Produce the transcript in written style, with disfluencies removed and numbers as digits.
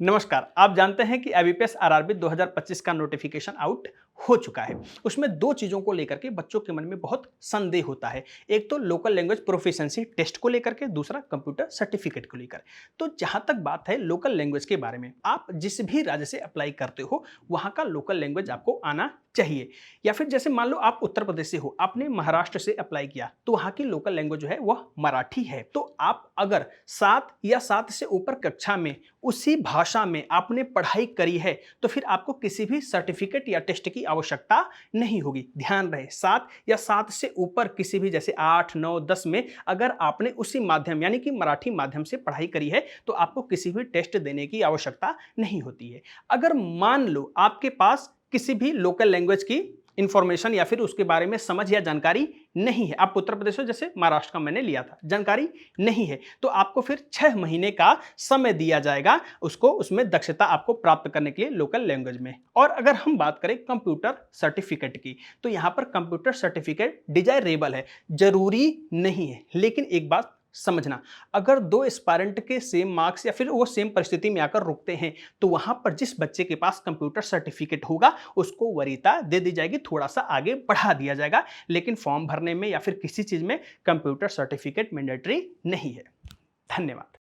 नमस्कार। आप जानते हैं कि आईबीपीएस आरआरबी 2025 का नोटिफिकेशन आउट हो चुका है। उसमें दो चीजों को लेकर के बच्चों के मन में बहुत संदेह होता है। एक तो लोकल लैंग्वेज प्रोफिशिएंसी टेस्ट को लेकर के, दूसरा कंप्यूटर सर्टिफिकेट को लेकर। तो जहां तक बात है लोकल लैंग्वेज के बारे में, आप जिस भी राज्य से अप्लाई करते हो वहां का लोकल लैंग्वेज आपको आना चाहिए। या फिर जैसे मान लो आप उत्तर प्रदेश से हो, आपने महाराष्ट्र से अप्लाई किया, तो वहां की लोकल लैंग्वेज जो है वह मराठी है। तो आप अगर 7 या 7 से ऊपर कक्षा में उसी भाषा में आपने पढ़ाई करी है तो फिर आपको किसी भी सर्टिफिकेट या टेस्ट की आवश्यकता नहीं होगी। ध्यान रहे, 7 या 7 से ऊपर किसी भी जैसे 8, 9, 10 में अगर आपने उसी माध्यम यानी कि मराठी माध्यम से पढ़ाई करी है तो आपको किसी भी टेस्ट देने की आवश्यकता नहीं होती है। अगर मान लो आपके पास किसी भी लोकल लैंग्वेज की इंफॉर्मेशन या फिर उसके बारे में समझ या जानकारी नहीं है, आप उत्तर प्रदेश हो, जैसे महाराष्ट्र का मैंने लिया था, जानकारी नहीं है, तो आपको फिर 6 महीने का समय दिया जाएगा उसको उसमें दक्षता आपको प्राप्त करने के लिए लोकल लैंग्वेज में। और अगर हम बात करें कंप्यूटर सर्टिफिकेट की, तो यहां पर कंप्यूटर सर्टिफिकेट डिजायरेबल है, जरूरी नहीं है। लेकिन एक बात समझना, अगर दो एस्पायरेंट के सेम मार्क्स या फिर वो सेम परिस्थिति में आकर रुकते हैं तो वहां पर जिस बच्चे के पास कंप्यूटर सर्टिफिकेट होगा उसको वरीयता दे दी जाएगी, थोड़ा सा आगे बढ़ा दिया जाएगा। लेकिन फॉर्म भरने में या फिर किसी चीज में कंप्यूटर सर्टिफिकेट मैंडेटरी नहीं है। धन्यवाद।